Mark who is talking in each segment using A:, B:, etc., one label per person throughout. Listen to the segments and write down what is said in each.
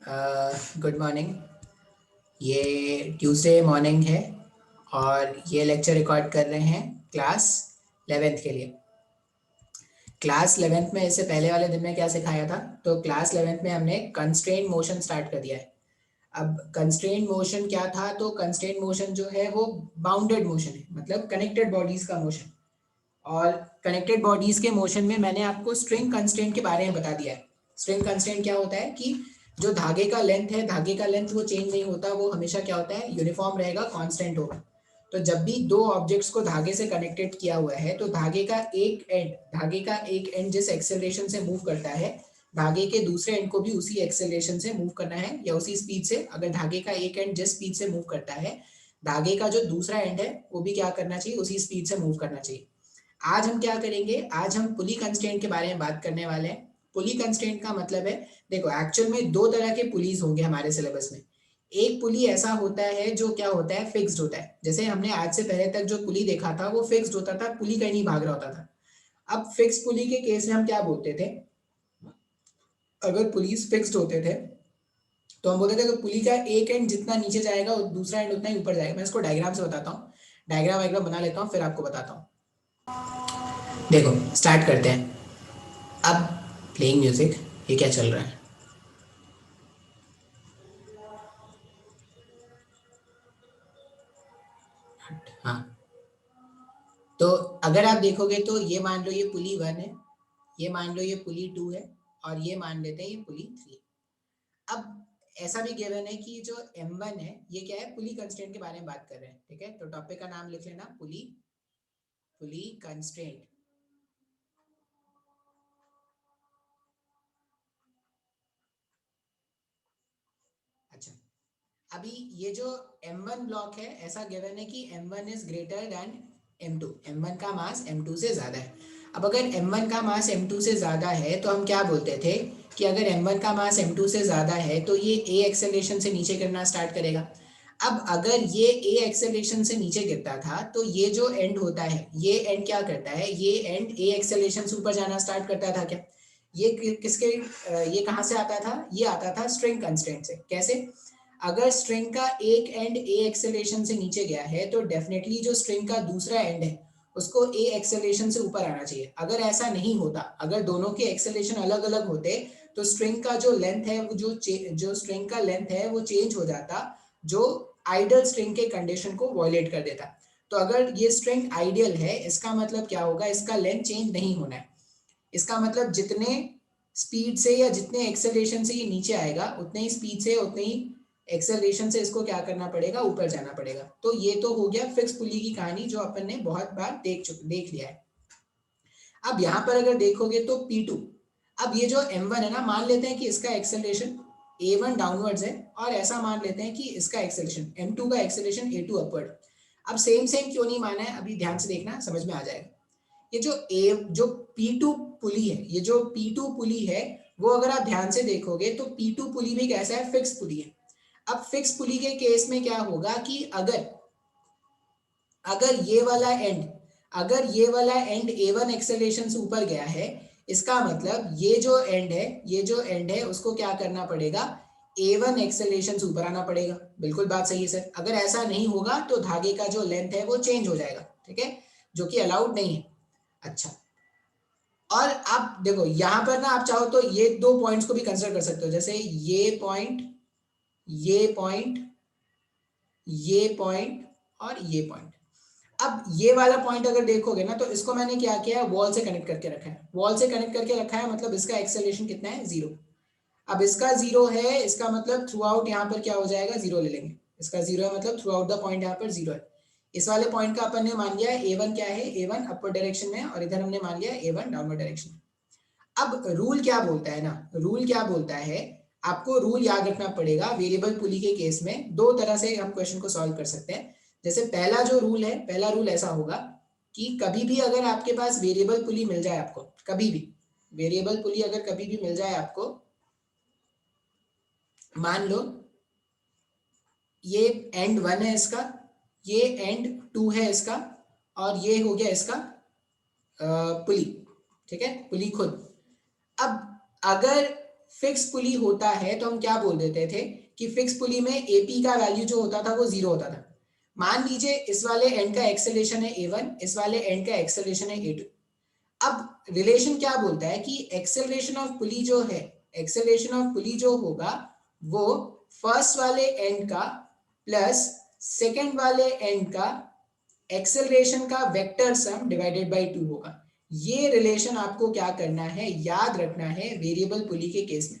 A: Good morning. ये Tuesday morning है और ये लेक्चर रिकॉर्ड कर रहे हैं क्लास 11th के लिए। क्लास 11th में इससे पहले वाले दिन में क्या सिखाया था? तो क्लास 11th में हमने कंस्ट्रेंट मोशन स्टार्ट कर दिया है। अब कंस्ट्रेंट मोशन क्या था? तो कंस्ट्रेंट मोशन जो है वो बाउंडेड मोशन है, मतलब कनेक्टेड बॉडीज का मोशन। और कनेक्टेड बॉडीज के मोशन में मैंने आपको स्ट्रिंग कंस्ट्रेंट के बारे में बता दिया है। स्ट्रिंग कंस्ट्रेंट क्या होता है कि जो धागे का लेंथ है, धागे का लेंथ वो चेंज नहीं होता, वो हमेशा क्या होता है, यूनिफॉर्म रहेगा, कांस्टेंट होगा। तो जब भी दो ऑब्जेक्ट्स को धागे से कनेक्टेड किया हुआ है तो धागे का एक एंड जिस एक्सेलरेशन से मूव करता है, धागे के दूसरे एंड को भी उसी एक्सेलरेशन से मूव करना है या उसी स्पीड से। अगर धागे का एक एंड जिस स्पीड से मूव करता है, धागे का जो दूसरा एंड है वो भी क्या करना चाहिए, उसी स्पीड से मूव करना चाहिए। आज हम क्या करेंगे, आज हम पुली कंस्ट्रेंट के बारे में बात करने वाले हैं। पुली कंस्ट्रेंट का मतलब है, देखो एक्चुअल में दो तरह के पुलीज होंगे हमारे सिलेबस में। एक पुली ऐसा होता है जो क्या होता है, फिक्स्ड होता है। जैसे हमने आज से पहले तक जो पुली देखा था वो फिक्स्ड होता था, पुली कहीं नहीं भाग रहा होता था। अब फिक्स पुली के केस में हम क्या बोलते थे, अगर पुलीज फिक्स्ड होते थे तो हम बोलते थे कि पुली का एक एंड जितना नीचे जाएगा और दूसरा एंड उतना ही ऊपर जाएगा। मैं इसको डायग्राम से बताता हूँ, डायग्राम वायग्राम बना लेता हूँ फिर आपको बताता हूँ। देखो स्टार्ट करते हैं। अब प्लेइंग म्यूजिक, ये क्या चल रहा है? हाँ, तो अगर आप देखोगे तो ये मान लो ये पुली 1 है, ये मान लो ये पुली 2 है, और ये मान लेते हैं ये पुली 3। अब ऐसा भी गिवन है कि जो M1 है ये क्या है, पुली कंस्ट्रेंट के बारे में बात कर रहे हैं। ठीक है, तो टॉपिक का नाम लिख लेना, पुली पुली कंस्ट्रेंट। अच्छा, अभी ये जो M1 ब्लॉक है, ऐसा गिवन है कि M1 is greater than M2, M1 का मास M2 से ज्यादा है। अब अगर M1 का मास M2 से ज्यादा है तो हम क्या बोलते थे कि अगर M1 का मास M2 से ज्यादा है तो ये A एक्सेलरेशन से नीचे गिरना स्टार्ट करेगा। अब अगर ये A एक्सेलरेशन से नीचे गिरता था तो ये जो एंड होता है, ये एंड क्या करता है, ये एंड A एक्सेलरेशन से ऊपर जाना स्टार्ट करता था क्या? ये किसके, ये कहाँ से आता था? ये आता था स्ट्रिंग कंस्ट्रेंट से। कैसे? अगर स्ट्रिंग का एक एंड ए एक्सेलरेशन से नीचे गया है तो डेफिनेटली जो स्ट्रिंग का दूसरा एंड है उसको ए एक्सेलरेशन से ऊपर आना चाहिए। अगर ऐसा नहीं होता, अगर दोनों के एक्सेलरेशन अलग अलग होते तो स्ट्रिंग का जो लेंथ है, वो जो स्ट्रिंग का लेंथ है वो चेंज हो जाता, जो आइडियल स्ट्रिंग के कंडीशन को वॉयलेट कर देता। तो अगर ये स्ट्रिंग आइडियल है, इसका मतलब क्या होगा, इसका लेंथ चेंज नहीं होना है। इसका मतलब जितने स्पीड से या जितने एक्सेलरेशन से ये नीचे आएगा, उतने ही स्पीड से उतने ही एक्सेलरेशन से इसको क्या करना पड़ेगा, ऊपर जाना पड़ेगा। तो ये तो हो गया फिक्स पुली की कहानी, जो अपन ने बहुत बार देख लिया है। अब यहाँ पर अगर देखोगे तो P2, अब ये जो M1 है ना, मान लेते हैं कि इसका एक्सेलरेशन A1 डाउनवर्ड्स है, और ऐसा मान लेते हैं कि इसका एक्सेलरेशन M2 का एक्सेलरेशन A2 अपवर्ड। अब सेम सेम क्यों नहीं माना है, अभी ध्यान से देखना, समझ में आ जाएगा। ये जो P2 पुली है, ये जो P2 पुली है, वो अगर आप ध्यान से देखोगे तो P2 पुली भी कैसा है, फिक्स पुली है। अब फिक्स पुली के केस में क्या होगा कि अगर अगर ये वाला एंड अगर ये वाला एंड A1 एक्सेलरेशन से ऊपर गया है, इसका मतलब ये जो एंड है उसको क्या करना पड़ेगा, A1 एक्सेलरेशन से ऊपर आना पड़ेगा। बिल्कुल बात सही है सर। अगर ऐसा नहीं होगा तो धागे का जो लेंथ है वो चेंज हो जाएगा। ठीक है, जो कि अलाउड नहीं है। अच्छा, और आप देखो यहां पर ना, आप चाहो तो ये दो पॉइंट्स को भी कंसिडर कर सकते हो, जैसे ये पॉइंट, ये पॉइंट, ये पॉइंट और ये पॉइंट। अब ये वाला पॉइंट अगर देखोगे ना, तो इसको मैंने क्या किया है, वॉल से कनेक्ट करके रखा है। वॉल से कनेक्ट करके रखा है मतलब इसका एक्सेलरेशन कितना है, 0। अब इसका 0 है, इसका मतलब थ्रू आउट यहाँ पर क्या हो जाएगा, 0 ले लेंगे। इसका 0 है मतलब थ्रू आउट द पॉइंट यहाँ पर 0 है। इस वाले पॉइंट का अपन ने मान लिया A1 क्या है, A1 अपर डायरेक्शन में, और इधर हमने मान लिया A1 डाउनवर्ड डायरेक्शन में। अब रूल क्या बोलता है ना, रूल क्या बोलता है, आपको रूल याद रखना पड़ेगा। वेरिएबल पुली के केस में दो तरह से हम क्वेश्चन को सॉल्व कर सकते हैं। जैसे पहला जो रूल है, पहला रूल ऐसा होगा कि कभी भी अगर आपके पास वेरिएबल पुली मिल जाए, आपको कभी भी वेरिएबल पुली अगर कभी भी मिल जाए आपको, मान लो ये एंड 1 है इसका, ये एंड 2 है इसका, और ये हो गया इसका पुली। ठीक है, पुली खुद। अब अगर फिक्स पुली होता है तो हम क्या बोल देते थे कि फिक्स पुली में एपी का वैल्यू जो होता था वो 0 होता था। मान लीजिए इस वाले एंड का एक्सेलरेशन है a1, इस वाले एंड का एक्सेलरेशन है a2। अब रिलेशन क्या बोलता है कि एक्सेलरेशन ऑफ पुली जो है, एक्सेलरेशन ऑफ पुली जो होगा वो फर्स्ट वाले एंड का प्लस सेकेंड वाले एंड का एक्सेलरेशन का वेक्टर सम डिवाइडेड बाय 2 होगा। ये रिलेशन आपको क्या करना है, याद रखना है वेरिएबल पुली के केस में।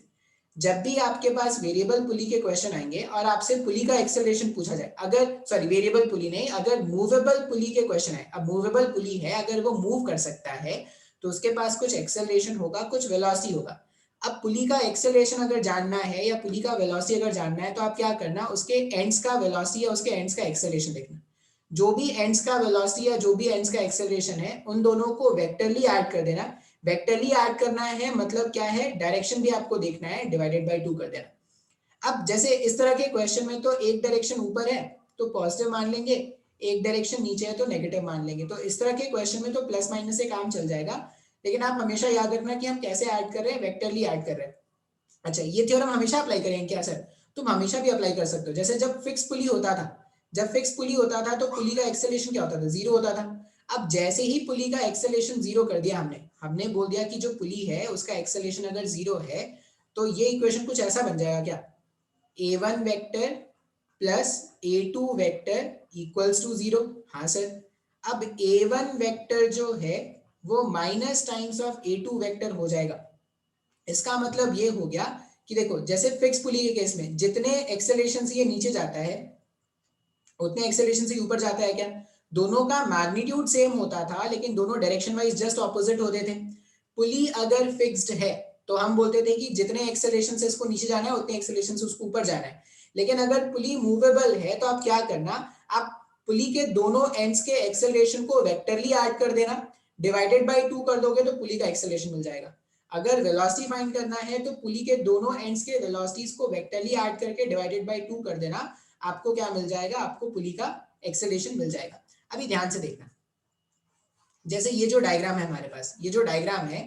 A: जब भी आपके पास वेरिएबल पुली के क्वेश्चन आएंगे और आपसे पुली का एक्सेलरेशन पूछा जाए, अगर सॉरी वेरिएबल पुली नहीं, अगर मूवेबल पुली के क्वेश्चन है, अब मूवेबल पुली है अगर वो मूव कर सकता है तो उसके पास कुछ एक्सेलरेशन होगा, कुछ वेलोसिटी होगा। अब पुली का एक्सेलरेशन अगर जानना है या पुली का वेलोसिटी अगर जानना है तो आप क्या करना, उसके एंड्स का वेलोसिटी या उसके एंड्स का एक्सेलरेशन देखना। जो भी एंड्स का वेलोसिटी या जो भी एंड्स का एक्सेलरेशन है उन दोनों को वेक्टरली ऐड कर देना। वेक्टरली ऐड करना है मतलब क्या है, डायरेक्शन भी आपको देखना है, डिवाइडेड बाय 2 कर देना। अब जैसे इस तरह के क्वेश्चन में तो एक डायरेक्शन ऊपर है तो पॉजिटिव मान लेंगे, एक डायरेक्शन नीचे है तो नेगेटिव मान लेंगे। तो इस तरह के क्वेश्चन में तो प्लस माइनस से काम चल जाएगा, लेकिन आप हमेशा याद रखना कि हम कैसे ऐड कर रहे हैं, वेक्टरली ऐड कर रहे हैं। अच्छा, ये थ्योरम हमेशा अप्लाई करेंगे क्या सर? तुम हमेशा भी अप्लाई कर सकते हो। जैसे जब फिक्स पुली होता था, जब फिक्स पुली होता था तो पुली का एक्सेलरेशन क्या होता था, 0 होता था। अब जैसे ही पुली का एक्सेलरेशन 0 कर दिया हमने, हमने बोल दिया कि जो पुली है उसका एक्सेलरेशन अगर 0 है तो ये इक्वेशन कुछ ऐसा बन जाएगा क्या, a1 vector plus a2 vector equals to 0। हाँ सर। अब a1 वेक्टर जो है वो minus times of a2 vector हो जाएगा। इसका मतलब ये हो गया कि देखो जैसे फिक्स पुली के केस में जितने एक्सेलरेशन से ये नीचे जाता है उतने एक्सेलरेशन से ऊपर जाता है क्या, दोनों का मैग्नीट्यूड सेम होता था लेकिन दोनों डायरेक्शन वाइज जस्ट ऑपोजिट होते थे। पुली अगर फिक्स्ड है तो हम बोलते थे कि जितने एक्सेलरेशन से इसको नीचे जाना है उतने एक्सेलरेशन से उसको ऊपर जाना है। लेकिन अगर पुली मूवेबल है तो आप क्या करना, आप पुली के दोनों एंड्स के एक्सेलरेशन को वेक्टरली ऐड कर देना, डिवाइडेड बाय 2 कर दोगे तो पुली का एक्सेलरेशन मिल जाएगा। अगर वेलोसिटी फाइंड करना है तो पुली के दोनों एंड्स के वेलोसिटीज को वेक्टरली ऐड करके डिवाइडेड बाय 2 कर देना, आपको क्या मिल जाएगा, आपको पुली का एक्सेलरेशन मिल जाएगा। अभी ध्यान से देखना, जैसे ये जो डायग्राम है हमारे पास, ये जो डायग्राम है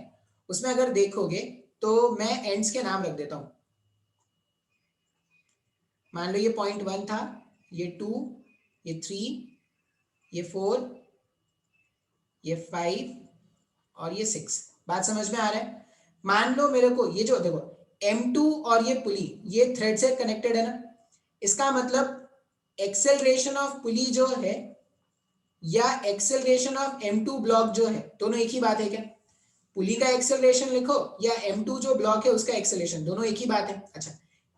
A: उसमें अगर देखोगे तो मैं एंड्स के नाम रख देता हूं। मान लो ये पॉइंट 1 था, ये 2, ये 3, ये 4, ये 5 और ये 6। बात समझ में आ रहा है? मान लो मेरे को ये जो देखो M2 और ये पुली ये थ्रेड से कनेक्टेड है ना, इसका मतलब एक्सेलरेशन ऑफ पुली जो है या एक्सेलरेशन ऑफ M2 ब्लॉक जो है दोनों एक ही बात है क्या? पुली का एक्सेलरेशन लिखो या M2 जो ब्लॉक है उसका एक्सेलरेशन, दोनों एक ही बात है। अच्छा,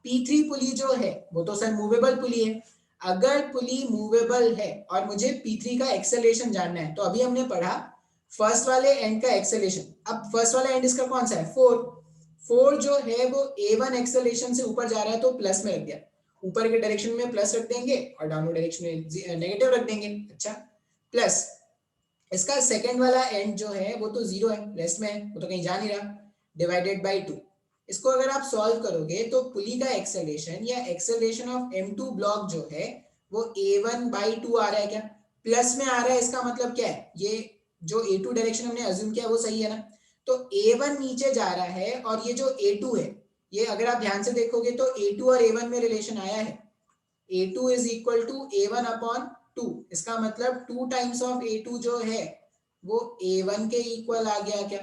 A: P3 पुली जो है वो तो सर मूवेबल पुली है। अगर पुली मूवेबल है और मुझे P3 का एक्सेलरेशन जानना है तो अभी हमने पढ़ा फर्स्ट वाले एंड का एक्सेलरेशन। अब फर्स्ट वाला एंड इसका कौन सा है, 4। 4 जो है वो A1 एक्सेलरेशन से ऊपर जा रहा है तो प्लस में रख दिया, ऊपर के डायरेक्शन में प्लस रख देंगे और डाउनवर्ड डायरेक्शन में नेगेटिव रख देंगे। अच्छा, प्लस इसका सेकंड वाला एंड जो है वो तो 0 है, रेस्ट में है, वो तो कहीं जा नहीं रहा, डिवाइडेड बाय 2। इसको अगर आप सॉल्व करोगे तो पुली का एक्सेलरेशन या एक्सेलरेशन ऑफ M2 ब्लॉक जो है वो A1 by 2 आ रहा है क्या, प्लस में आ रहा है। इसका मतलब क्या है, ये जो A2 डायरेक्शन हमने अज्यूम किया वो सही है ना, तो A1 नीचे जा रहा है और ये जो A2 है ये अगर आप ध्यान से देखोगे तो A2 और A1 में रिलेशन आया है, A2 is equal to A1 upon 2। इसका मतलब 2 टाइम्स ऑफ A2 जो है वो A1 के इक्वल आ गया क्या।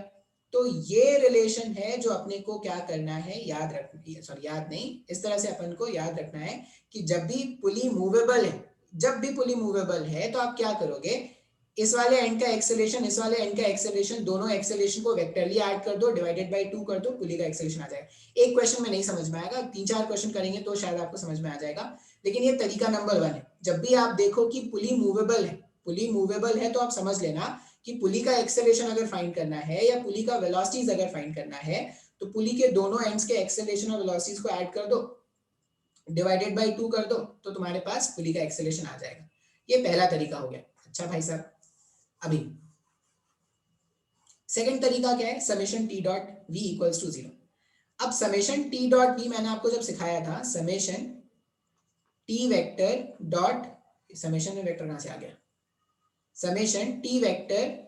A: तो ये रिलेशन है जो अपने को क्या करना है, याद रखना है, सॉरी याद नहीं, इस तरह से अपन को याद रखना है कि जब भी पुली मूवेबल है, जब भी पुली मूवेबल है तो आप क्या करोगे, इस वाले एंड का एक्सेलरेशन, इस वाले एंड का एक्सेलरेशन, दोनों एक्सेलरेशन को वेक्टरली ऐड कर दो, डिवाइडेड बाय 2 कर दो, पुली का एक्सेलरेशन आ जाएगा। एक क्वेश्चन में नहीं समझ में आएगा, 3-4 क्वेश्चन करेंगे तो शायद आपको समझ में आ जाएगा, लेकिन ये तरीका नंबर 1 है। जब भी आप देखो कि पुली मूवेबल है, पुली मूवेबल है तो आप समझ लेना कि पुली का एक्सेलरेशन अगर फाइंड करना है या पुली का वेलोसिटीज अगर फाइंड करना है तो पुली के दोनों एंड्स के एक्सेलरेशन और वेलोसिटीज को ऐड कर दो, डिवाइडेड बाय 2 कर दो, तो तुम्हारे पास पुली का एक्सेलरेशन आ जाएगा। ये पहला तरीका हो गया। अच्छा भाई साहब, अभी सेकंड तरीका क्या है, summation T dot V equals to 0। अब समेशन टी डॉट वी मैंने आपको जब सिखाया था, summation T vector dot, summation में वेक्टर कहां से आ गया, summation T vector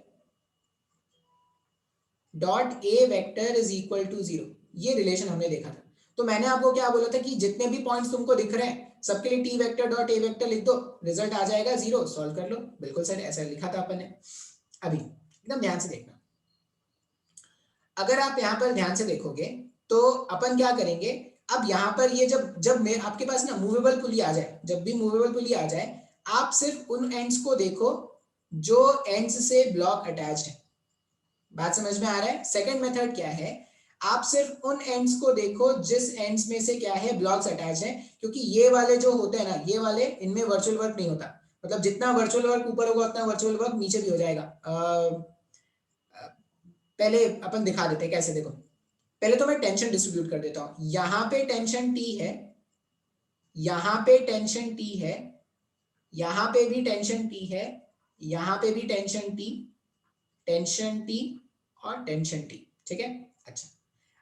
A: dot A vector is equal to 0। ये रिलेशन हमने देखा था। तो मैंने आपको क्या बोला था कि जितने भी पॉइंट्स तुमको दिख रहे हैं सबके लिए T vector dot A vector लिख दो, रिजल्ट आ जाएगा 0, सॉल्व कर लो। बिल्कुल सर, ऐसा लिखा था अपन ने। अभी एकदम ध्यान से देखना, अगर आप यहाँ पर ध्यान से देखोगे तो अपन क्या करेंगे, अब यहाँ पर ये जब जब मैं आपके पास ना मूवेबल पुली आ जाए, जब भी मूवेबल पुली आ जाए, आप सिर्फ उन एंड्स को देखो जो एंड्स से ब्लॉक अटैच्ड है। बात समझ में आ रहा है? सेकंड मेथड क्या है, आप सिर्फ उन एंड्स को देखो जिस एंड्स में से क्या है, ब्लॉक्स अटैच है। क्योंकि ये वाले जो होते हैं ना, ये वाले, इनमें वर्चुअल वर्क नहीं होता। मतलब जितना वर्चुअल वर्क ऊपर होगा उतना वर्चुअल वर्क नीचे भी हो जाएगा। पहले अपन दिखा देते हैं कैसे, देखो पहले तो मैं टेंशन डिस्ट्रीब्यूट कर देता हूं। यहां पे टेंशन टी है, यहां पे टेंशन टी है, यहां पे भी टेंशन टी है, यहां पे भी टेंशन टी, टेंशन टी और टेंशन टी। ठीक है, अच्छा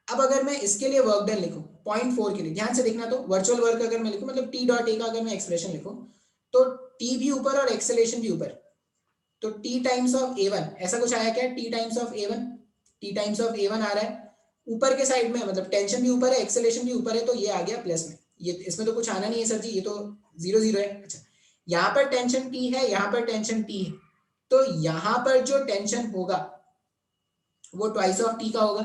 A: अब अगर मैं इसके लिए वर्क डन लिखूं 0.4 के लिए, ध्यान से देखना, तो वर्चुअल वर्क अगर मैं लिखूं, मतलब टी डॉट ए का अगर मैं एक्सप्रेशन लिखूं, तो टी भी ऊपर और एक्सेलेरेशन भी ऊपर, तो टी टाइम्स ऑफ ए1, ऐसा कुछ आया क्या, टी टाइम्स ऑफ ए1, टी टाइम्स ऑफ ए1 आ रहा है ऊपर के साइड में, मतलब टेंशन भी ऊपर है, एक्सेलेरेशन भी ऊपर है, तो ये आ गया प्लस में। ये इसमें तो कुछ आना नहीं है सर जी, ये तो 0 0 है। अच्छा, यहाँ पर टेंशन टी है, यहाँ पर टेंशन टी है, तो यहाँ पर जो टेंशन होगा वो ट्वाइस ऑफ टी का होगा।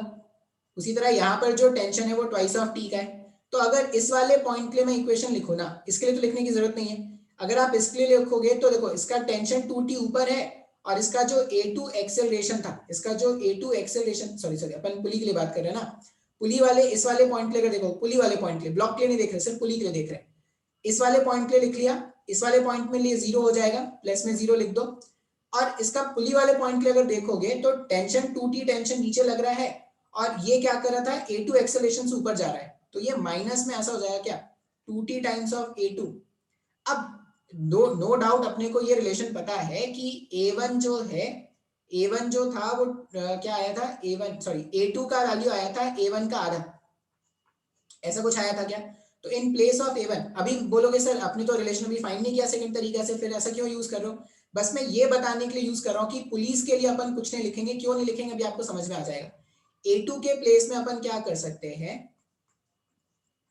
A: उसी तरह यहाँ पर जो टेंशन है वो ट्वाइस ऑफ टी का है। तो अगर इस वाले पॉइंट के लिए मैं इक्वेशन लिखूं ना, इसके लिए तो लिखने की जरूरत नहीं है, अगर आप इसके लिए लिखोगे तो देखो इसका टेंशन 2t ऊपर है, और इसका जो a2 एक्सेलरेशन था, इसका जो a2 एक्सेलरेशन, सॉरी सॉरी अपन पुली के लिए बात कर रहे हैं ना, पुली वाले इस वाले पॉइंट लेकर देखो, पुली वाले पॉइंट के लिए, ब्लॉक के लिए नहीं देख रहे, सिर्फ पुली के लिए देख रहे हैं। इस वाले पॉइंट के लिए लिख लिया, इस वाले पॉइंट में लिए 0 हो जाएगा, प्लस में 0 लिख दो। और इसका पुली वाले पॉइंट के लिए अगर देखोगे तो टेंशन 2t टेंशन नीचे लग रहा है, और ये क्या कर रहा था, a2 एक्सेलरेशन से ऊपर जा रहा है, तो ये माइनस में ऐसा हो जाएगा क्या, 2t टाइम्स ऑफ a2। अब नो डाउट अपने को ये रिलेशन पता है कि a1 जो है, a1 जो था वो क्या आया था, a1 सॉरी a2 का वैल्यू आया था a1 का आधा, ऐसा कुछ आया था क्या। तो इन प्लेस ऑफ a1, अभी बोलोगे सर आपने तो रिलेशन अभी फाइंड नहीं किया सेकंड तरीका से, फिर ऐसा क्यों यूज कर रहे हो। बस मैं ये बताने के लिए यूज कर रहा हूँ कि पुलिस के लिए अपन कुछ नहीं लिखेंगे, क्यों नहीं लिखेंगे अभी आपको समझ में आ जाएगा। a2 के प्लेस में अपन क्या कर सकते हैं,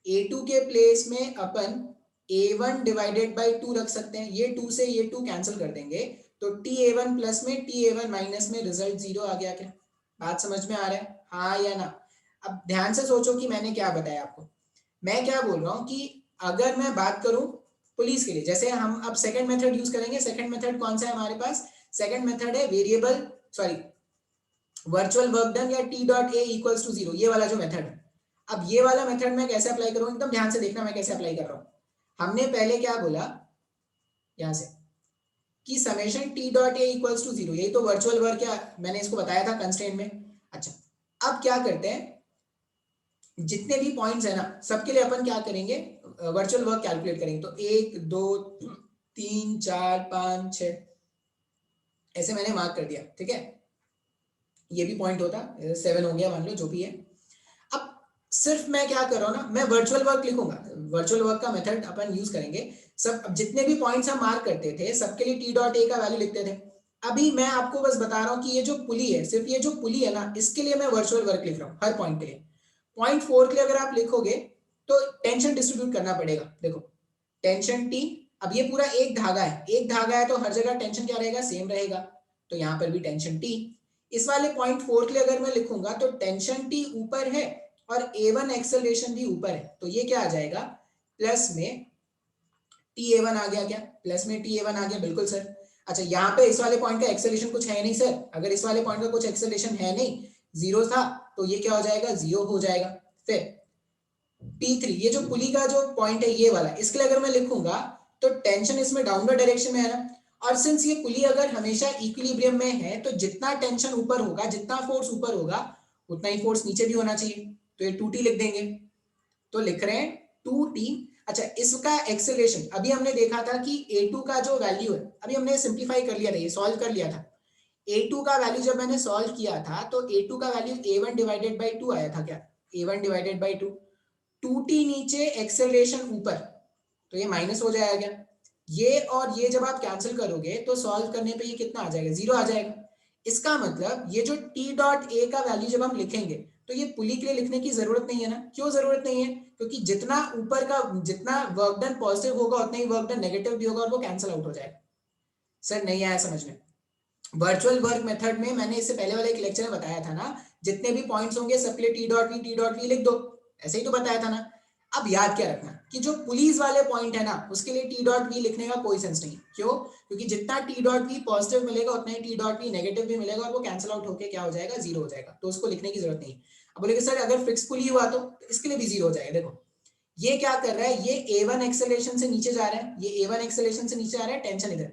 A: a2 के प्लेस में अपन a1 डिवाइडेड बाई 2 रख सकते हैं, ये 2 से ये 2 कैंसिल कर देंगे, तो ta1 प्लस में ta1 माइनस में रिजल्ट 0 आ गया क्या। बात समझ में आ रहा है, हाँ या ना। अब ध्यान से सोचो कि मैंने क्या बताया आपको, मैं क्या बोल रहा हूँ कि अगर मैं बात करूं पुलिस के लिए, जैसे हम अब सेकंड मेथड यूज करेंगे। सेकंड मेथड कौन सा है हमारे पास, सेकंड मेथड है variable sorry virtual work done या T dot A equals to 0, ये वाला जो मेथड है। अब ये वाला मेथड मैं कैसे अप्लाई करूँ, एकदम ध्यान से देखना मैं कैसे अप्लाई कर रहा हूँ। हमने पहले क्या बोला यहां से कि summation T dot A equals to 0, यही तो वर्चुअल वर्क, क्या मैंने इसको बताया था कंस्ट्रेंट में। अच्छा, अब क्या करते हैं, जितने भी पॉइंट्स है ना सबके लिए अपन क्या करेंगे, वर्चुअल वर्क कैलकुलेट करेंगे। तो 1 2 3 4 5 6 ऐसे मैंने मार्क कर दिया, ठीक है। ये भी पॉइंट होता 7 हो गया मान लो, जो भी है। अब सिर्फ मैं क्या कर रहा हूँ ना, मैं वर्चुअल वर्क लिखूंगा, वर्चुअल वर्क का मेथड अपन यूज करेंगे। सब अब जितने भी पॉइंट्स हम मार्क करते थे सबके लिए टी डॉट ए का वैल्यू लिखते थे। अभी मैं आपको बस बता रहा हूँ कि ये जो पुली है, सिर्फ ये जो पुली है ना, इसके लिए मैं वर्चुअल वर्क लिख रहा हूँ हर पॉइंट के लिए। 0.4 के लिए अगर आप लिखोगे तो टेंशन डिस्ट्रीब्यूट करना पड़ेगा। देखो टेंशन टी, अब ये पूरा एक धागा है, एक धागा है तो हर जगह टेंशन क्या रहेगा, सेम रहेगा, तो यहाँ पर भी टेंशन टी। इस वाले 0.4 के लिए अगर मैं लिखूंगा तो टेंशन टी ऊपर है और a1 एक्सेलरेशन भी ऊपर है, तो ये क्या आ जाएगा, प्लस में ta1 आ गया क्या, प्लस में ta1 आ गया, बिल्कुल सर। अच्छा, यहाँ पे इस वाले पॉइंट का एक्सेलरेशन कुछ है नहीं सर, अगर इस वाले पॉइंट का कुछ एक्सेलरेशन है नहीं, 0 था, तो ये क्या हो जाएगा, 0 हो जाएगा। फिर T3, ये जो पुली का जो पॉइंट है ये वाला, इसके लिए अगर मैं लिखूंगा तो टेंशन इसमें डाउनवर्ड डायरेक्शन में है ना, और सिंस ये पुली अगर हमेशा इक्विलिब्रियम में है तो जितना टेंशन ऊपर होगा, जितना फोर्स ऊपर होगा उतना ही फोर्स नीचे भी होना चाहिए, तो ये 2t लिख देंगे। तो लिख रहे हैं 2t। अच्छा, इसका एक्सेलरेशन अभी हमने देखा था कि a2 का जो वैल्यू है, अभी हमने सिंप्लीफाई कर लिया था, ये सॉल्व कर लिया था। a2 का वैल्यू जब मैंने सॉल्व किया था तो a2 का वैल्यू a1 डिवाइडेड बाई 2 आया था क्या, a1 डिवाइडेड बाई 2, 2t नीचे एक्सेलरेशन ऊपर, तो ये माइनस हो जाएगा। ये और ये जब आप कैंसिल करोगे तो सॉल्व करने पे ये कितना आ जाएगा, 0 आ जाएगा। इसका मतलब ये जो t डॉट ए का वैल्यू जब हम लिखेंगे तो ये पुली के लिए लिखने की जरूरत नहीं है ना। क्यों जरूरत नहीं है? क्योंकि जितना ऊपर का जितना वर्क डन पॉजिटिव होगा उतना ही वर्क डन नेगेटिव भी होगा और वो कैंसिल आउट हो जाएगा। सर नहीं आया समझ में? वर्चुअल वर्क मेथड में मैंने इससे पहले वाले एक लेक्चर में बताया था ना, जितने भी पॉइंट्स होंगे सबके लिए टी डॉट वी लिख दो, ऐसे ही तो बताया था ना। अब याद क्या रखना कि जो पुलिस वाले पॉइंट है ना उसके लिए टी डॉट वी लिखने का कोई सेंस नहीं। क्यों? क्योंकि जितना टी डॉट वी पॉजिटिव मिलेगा उतना ही टी डॉट वी नेगेटिव भी मिलेगा और वो कैंसिल आउट होकर क्या हो जाएगा, जीरो हो जाएगा, तो उसको लिखने की जरूरत नहीं। अब बोलेगे सर अगर फिक्स पुली हुआ तो इसके लिए भी जीरो हो जाएगा। देखो ये क्या कर रहा है, ये A1 एक्सेलरेशन से नीचे जा रहा है, ये A1 एक्सेलरेशन से नीचे आ रहा है, टेंशन इधर,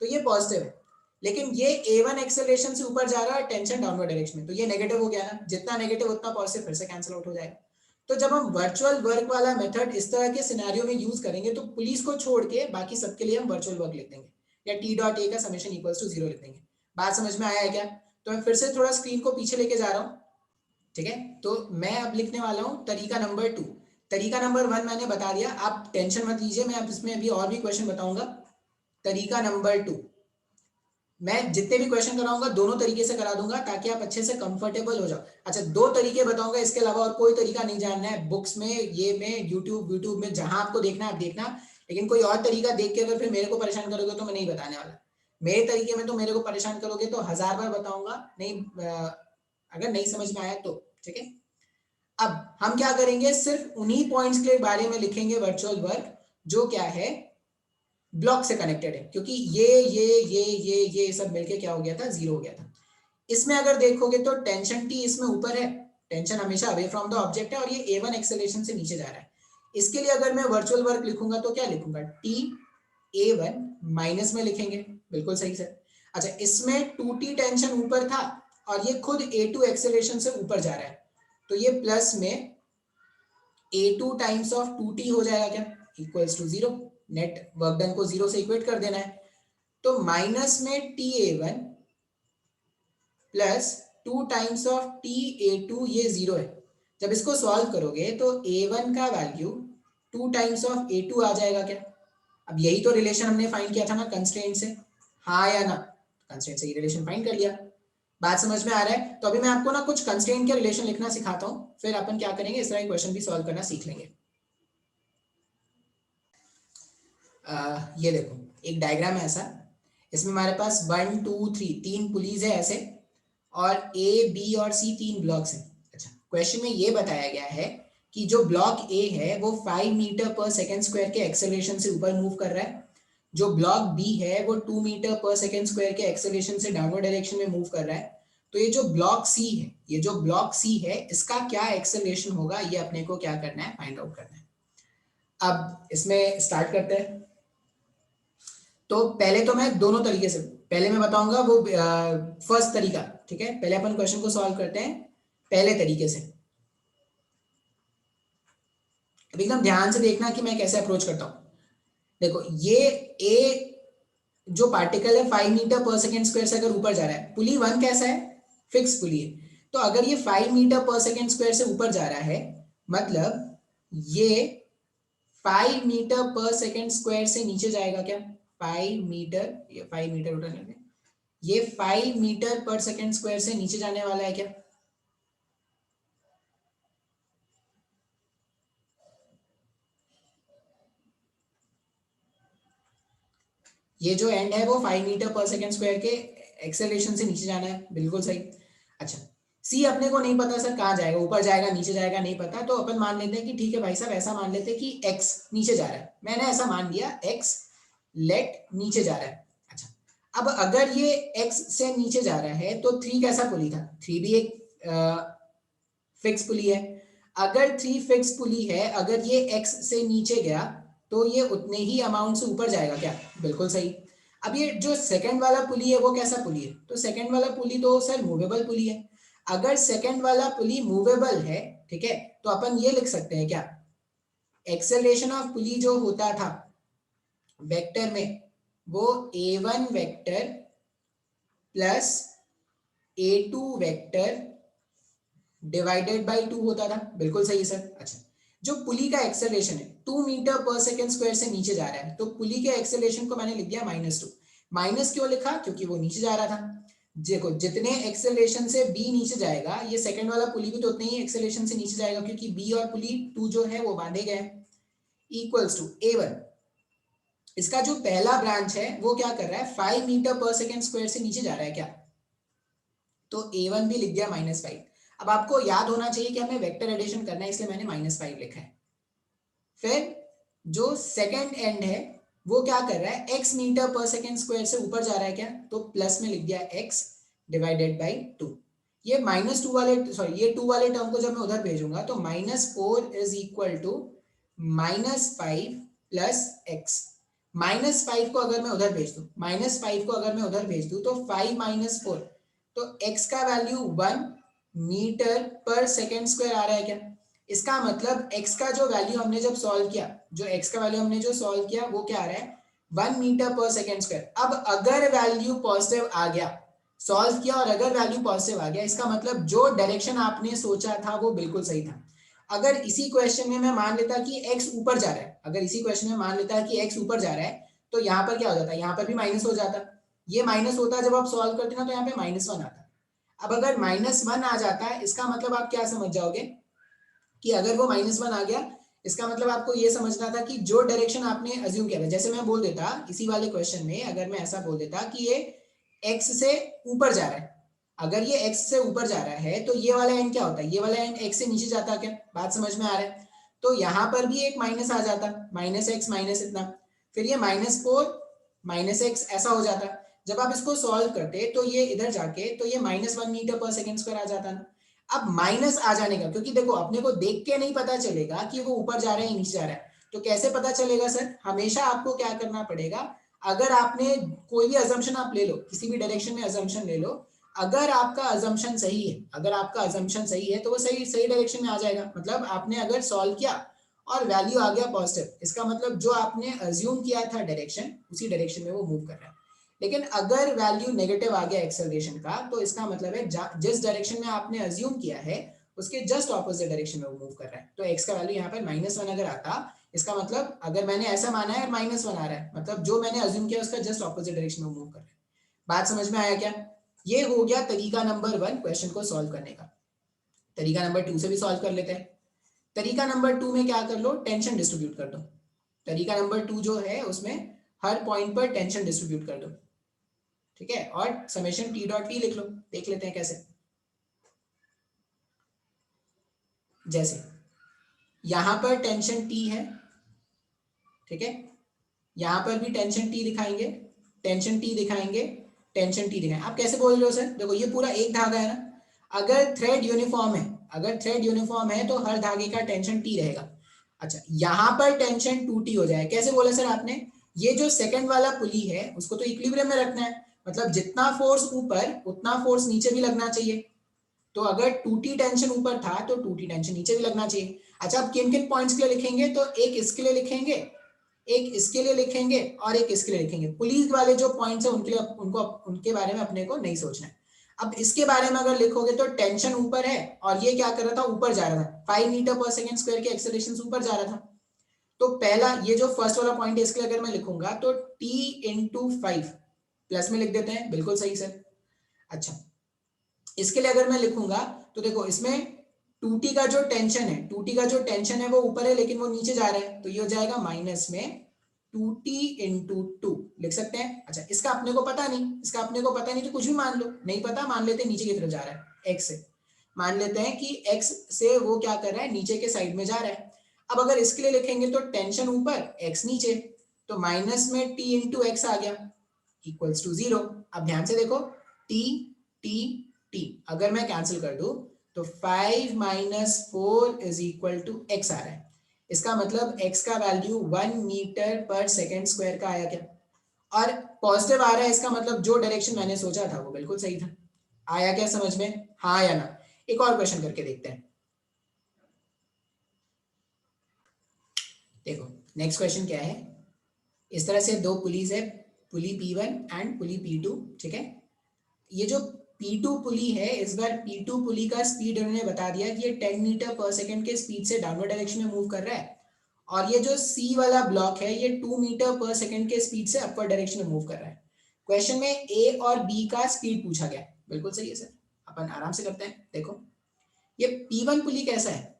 A: तो ये पॉजिटिव है। लेकिन ये A1 एक्सेलरेशन से ऊपर जा रहा है, टेंशन डाउनवर्ड डायरेक्शन में, तो ये नेगेटिव हो गया ना। जितना नेगेटिव उतना पॉजिटिव फिर से कैंसिल आउट हो जाएगा। तो जब हम वर्चुअल वर्क वाला मेथड इस तरह के सिनेरियो में यूज करेंगे तो पुलिस को छोड़ के बाकी सबके लिए हम वर्चुअल वर्क लिख देंगे या टी डॉट ए का समेशन इक्वल्स टू 0 लिख देंगे। बात समझ में आया है क्या? तो मैं फिर से थोड़ा स्क्रीन को पीछे लेके जा रहा हूँ, ठीक है। तो मैं अब लिखने वाला हूँ तरीका नंबर 2। तरीका नंबर 1 मैंने बता दिया, आप टेंशन मत लीजिए, मैं अब इसमें अभी और भी क्वेश्चन बताऊंगा। तरीका नंबर 2, मैं जितने भी क्वेश्चन कराऊंगा दोनों तरीके से करा दूंगा ताकि आप अच्छे से कंफर्टेबल हो जाओ। अच्छा 2 तरीके बताऊंगा, इसके अलावा और कोई तरीका नहीं जानना है। बुक्स में, ये में, यूट्यूब में जहां आपको देखना है आप देखना, लेकिन कोई और तरीका देख के अगर फिर मेरे को परेशान करोगे तो मैं नहीं बताने वाला। मेरे तरीके में तो मेरे को परेशान करोगे तो 1000 बार बताऊंगा, नहीं अगर नहीं समझ में आया तो, ठीक है। अब हम क्या करेंगे, सिर्फ उन्हीं पॉइंट्स के बारे में लिखेंगे वर्चुअल वर्क जो क्या है, ब्लॉक से कनेक्टेड है, क्योंकि ये सब मिलके क्या हो गया था, जीरो हो गया था। इसमें अगर देखोगे तो टेंशन टी इसमें ऊपर है, टेंशन हमेशा अवे फ्रॉम द ऑब्जेक्ट है, और ये A1 एक्सेलरेशन से नीचे जा रहा है। इसके लिए अगर मैं वर्चुअल वर्क लिखूंगा तो क्या लिखूंगा, टी A1 माइनस में लिखेंगे, बिल्कुल सही सर। अच्छा इसमें 2t टेंशन ऊपर था और ये खुद A2 एक्सेलरेशन से ऊपर जा रहा है, तो ये प्लस में A2 टाइम्स ऑफ 2t हो जाएगा क्या, equals to 0। Net work done को 0 से इक्वेट कर देना है, तो माइनस में TA1 plus 2 times of TA2, ये 0 है। जब इसको सॉल्व करोगे तो A1 का वैल्यू 2 टाइम्स ऑफ A2 आ जाएगा क्या। अब यही तो रिलेशन हमने फाइंड किया था ना कंस्ट्रेंट से, हाँ या ना, कंस्ट्रेंट से ये रिलेशन फाइंड कर लिया। बात समझ में आ रहा है? तो अभी मैं आपको ना कुछ कंस्ट्रेंट के रिलेशन लिखना सिखाता हूँ, फिर अपन क्या करेंगे, इस तरह के क्वेश्चन भी सॉल्व करना सीख लेंगे। ये देखो एक डायग्राम है ऐसा, इसमें हमारे पास 1 2 3 3 पुलीज है ऐसे, और A B और C 3 ब्लॉक्स हैं। अच्छा क्वेश्चन में ये बताया गया है कि जो ब्लॉक A है वो 5 मीटर पर सेकेंड स्क्वायर के एक्सेलरेशन से ऊपर मूव कर रहा है, जो ब्लॉक B है वो 2 मीटर पर सेकेंड स्क्वायर के एक्सेलरेशन से डाउनवर्ड डायरेक्शन में मूव कर रहा है। तो ये जो ब्लॉक C है, ये जो ब्लॉक C है इसका क्या एक्सेलरेशन होगा, ये अपने को क्या करना है, फाइंड आउट करना है। अब इसमें स्टार्ट करते हैं। तो पहले तो मैं दोनों तरीके से, पहले मैं बताऊंगा वो फर्स्ट तरीका, ठीक है। पहले अपन क्वेश्चन को सॉल्व करते हैं पहले तरीके से। अब एकदम ध्यान से देखना कि मैं कैसे अप्रोच करता हूं। देखो ये ए जो पार्टिकल है 5 मीटर पर सेकेंड स्क्वायर से अगर ऊपर जा रहा है, पुली 1 कैसा है, फिक्स पुली है, तो अगर ये 5 मीटर पर सेकेंड स्क्वायर से ऊपर जा रहा है मतलब ये 5 मीटर पर सेकेंड स्क्वायर से नीचे जाएगा क्या, 5 मीटर, ये 5 मीटर उठा लेंगे, ये 5 मीटर पर सेकेंड स्क्वायर से नीचे जाने वाला है क्या। ये जो एंड है वो 5 मीटर पर सेकेंड स्क्वायर के एक्सेलरेशन से नीचे जाना है, बिल्कुल सही। अच्छा सी अपने को नहीं पता सर कहाँ जाएगा, ऊपर जाएगा नीचे जाएगा नहीं पता, तो अपन मान लेते हैं कि ठीक है भाई साहब, ऐसा मान लेते हैं कि एक्स नीचे जा रहा है, मैंने ऐसा मान लिया एक्स लेट नीचे जा रहा है। अच्छा अब अगर ये एक्स से नीचे जा रहा है तो 3 कैसा पुली था, 3 भी एक फिक्स पुली है। अगर 3 फिक्स पुली है, अगर ये एक्स से नीचे गया तो ये उतने ही अमाउंट से ऊपर जाएगा क्या, बिल्कुल सही। अब ये जो सेकंड वाला पुली है वो कैसा पुली है, तो सेकंड वाला पुली तो सर मूवेबल पुली है। अगर सेकंड वाला पुली मूवेबल है, ठीक है, तो अपन ये लिख सकते हैं क्या, एक्सेलरेशन ऑफ पुली जो होता था वेक्टर में वो A1 vector plus A2 vector divided by 2 होता था, बिल्कुल सही है सर। अच्छा जो पुली का एक्सेलरेशन है 2 मीटर पर सेकेंड स्क्वायर से नीचे जा रहा है, तो पुली के एक्सेलरेशन को मैंने लिख दिया -2। माइनस क्यों लिखा, क्योंकि वो नीचे जा रहा था। देखो जितने एक्सेलरेशन से बी नीचे जाएगा, ये सेकंड वाला पुली भी तो उतने ही एक्सेलरेशन से नीचे जाएगा, क्योंकि बी और पुली 2 जो है वो बांधे गए, इक्वल्स टू A1। इसका जो पहला ब्रांच है वो क्या कर रहा है, 5 मीटर पर सेकेंड स्क्वायर से नीचे जा रहा है क्या, तो A1 भी लिख दिया -5। अब आपको याद होना चाहिए कि हमें वेक्टर एडिशन करना है, इसलिए मैंने -5 लिखा है। फिर जो सेकंड एंड है वो क्या कर रहा है, x metre per second square से ऊपर जा रहा है क्या, तो प्लस में लिख दिया x डिवाइडेड बाई 2। ये -2 वाले, सॉरी ये 2 वाले टर्म को जब मैं उधर भेजूंगा तो -4 is equal to -5 plus x। -5 को अगर मैं उधर भेज दूं, -5 को अगर मैं उधर भेज दूं तो 5 - 4, तो x का value 1 metre per second square आ रहा है क्या। इसका मतलब x का जो वैल्यू हमने जब सॉल्व किया, जो x का वैल्यू हमने जो सॉल्व किया वो क्या आ रहा है, 1 मीटर पर सेकेंड स्क्वायर। अब अगर वैल्यू पॉजिटिव आ गया, सॉल्व किया और अगर वैल्यू पॉजिटिव आ गया, इसका मतलब जो डायरेक्शन आपने सोचा था वो बिल्कुल सही था। अगर इसी क्वेश्चन में मैं मान लेता कि x ऊपर जा रहा है, अगर इसी क्वेश्चन में मान लेता कि x ऊपर जा रहा है, तो यहाँ पर क्या हो जाता, यहाँ पर भी माइनस हो जाता। ये माइनस होता जब आप सॉल्व करते ना, तो यहाँ पे -1 आता। अब अगर -1 आ जाता है, इसका मतलब आप क्या समझ जाओगे कि अगर वो -1 आ गया, इसका मतलब आपको ये समझना था कि जो डायरेक्शन आपने अज्यूम किया था, जैसे मैं बोल देता इसी वाले क्वेश्चन में, अगर मैं ऐसा बोल देता कि ये x से ऊपर जा रहा है, अगर ये x से ऊपर जा रहा है तो ये वाला एंड क्या होता है, ये वाला एंड x से नीचे जाता क्या, बात समझ में आ रहा है। तो यहाँ पर भी एक माइनस आ जाता, -x माइनस इतना, फिर ये -4 -x ऐसा हो जाता। जब आप इसको सॉल्व करते तो ये इधर जाके तो ये -1 मीटर पर सेकेंड स्क्वायर आ जाता ना। अब माइनस आ जाने का, क्योंकि देखो अपने को देख के नहीं पता चलेगा कि वो ऊपर जा रहा है या नीचे जा रहा है, तो कैसे पता चलेगा सर, हमेशा आपको क्या करना पड़ेगा, अगर आपने कोई भी अजम्पशन आप ले लो, किसी भी डायरेक्शन में अजम्पशन ले लो, अगर आपका अजम्पशन सही है, अगर आपका अजम्पशन सही है तो वो सही सही डायरेक्शन में आ जाएगा। मतलब आपने अगर सॉल्व किया और वैल्यू आ गया पॉजिटिव, इसका मतलब जो आपने अज्यूम किया था डायरेक्शन, उसी डायरेक्शन में वो मूव कर रहा है। लेकिन अगर वैल्यू नेगेटिव आ गया एक्सेलरेशन का, तो इसका मतलब है जिस डायरेक्शन में आपने अज्यूम किया है उसके जस्ट ऑपोजिट डायरेक्शन में वो मूव कर रहा है। तो x का वैल्यू यहाँ पर -1 अगर आता, इसका मतलब अगर मैंने ऐसा माना है -1 आ रहा है, मतलब जो मैंने अज्यूम किया उसका जस्ट ऑपोजिट डायरेक्शन में मूव कर रहा है। बात समझ में आया क्या। ये हो गया तरीका नंबर 1 क्वेश्चन को सॉल्व करने का। तरीका नंबर 2 से भी सॉल्व कर लेते हैं। तरीका नंबर 2 में क्या कर लो, टेंशन डिस्ट्रीब्यूट कर दो। तरीका नंबर 2 जो है उसमें हर पॉइंट पर टेंशन डिस्ट्रीब्यूट कर दो, ठीक है, और समेशन टी डॉट टी लिख लो। देख लेते हैं कैसे। जैसे यहां पर टेंशन टी है, ठीक है, यहां पर भी टेंशन टी दिखाएंगे, टेंशन टी दिखाएंगे, टेंशन टी दिखाएंगे। आप कैसे बोल रहे हो सर, देखो ये पूरा एक धागा है ना, अगर थ्रेड यूनिफॉर्म है, अगर थ्रेड यूनिफॉर्म है तो हर धागे का टेंशन टी रहेगा। अच्छा यहां पर टेंशन 2t हो जाए, कैसे बोला सर आपने, ये जो सेकंड वाला पुली है उसको तो इक्विलिब्रियम में रखना है, मतलब जितना फोर्स ऊपर उतना फोर्स नीचे भी लगना चाहिए। तो अगर 2t टेंशन ऊपर था तो 2t टेंशन नीचे भी लगना चाहिए। अच्छा अब किन किन पॉइंट्स के लिए लिखेंगे, तो एक इसके लिए लिखेंगे, एक इसके लिए लिखेंगे और एक इसके लिए लिखेंगे। पुलिस वाले जो पॉइंट्स है उनके लिए, उनको उनके बारे में अपने को नहीं सोचना है। अब इसके बारे में अगर लिखोगे तो टेंशन ऊपर है और ये क्या कर रहा था, ऊपर जा रहा था, 5 मीटर पर सेकेंड स्क्वायर के एक्सेलरेशन ऊपर जा रहा था। तो पहला ये जो फर्स्ट वाला पॉइंट है इसके लिए अगर मैं लिखूंगा तो t इंटू 5 प्लस में लिख देते हैं, बिल्कुल सही सर। अच्छा इसके लिए अगर मैं लिखूंगा तो देखो इसमें 2t का जो टेंशन है, 2t का जो टेंशन है वो ऊपर है लेकिन वो नीचे जा रहा है, तो ये हो जाएगा माइनस में 2t इंटू 2 लिख सकते हैं। अच्छा इसका अपने को पता नहीं, इसका अपने को पता नहीं तो कुछ भी मान लो, नहीं पता मान लेते नीचे की तरफ जा रहा है x से, मान लेते हैं कि x से वो क्या कर रहा है, नीचे के साइड में जा रहा है। अब अगर इसके लिए लिखेंगे तो टेंशन ऊपर x नीचे, तो माइनस में t इंटू एक्स आ गया इक्वल्स टू 0। अब ध्यान से देखो t t t अगर मैं कैंसिल कर दूं तो 5 minus 4 is equal to x आ रहा है। इसका मतलब x का value 1 metre per second square का आया क्या, और पॉजिटिव आ रहा है, इसका मतलब जो डायरेक्शन मैंने सोचा था वो बिल्कुल सही था। आया क्या समझ में, हाँ या ना। एक और क्वेश्चन करके देखते हैं। देखो नेक्स्ट क्वेश्चन क्या है, इस तरह से दो पुलीज है, पुली P1 एंड पुली P2, ठीक है। ये जो P2 पुली है, इस बार P2 पुली का स्पीड उन्होंने बता दिया कि ये 10 मीटर पर सेकेंड के स्पीड से डाउनवर्ड डायरेक्शन में मूव कर रहा है, और ये जो C वाला ब्लॉक है ये 2 मीटर पर सेकेंड के स्पीड से अपवर्ड डायरेक्शन में मूव कर रहा है। क्वेश्चन में ए और बी का स्पीड पूछा गया, बिल्कुल सही है सर, अपन आराम से करते हैं। देखो ये P1 पुली कैसा है,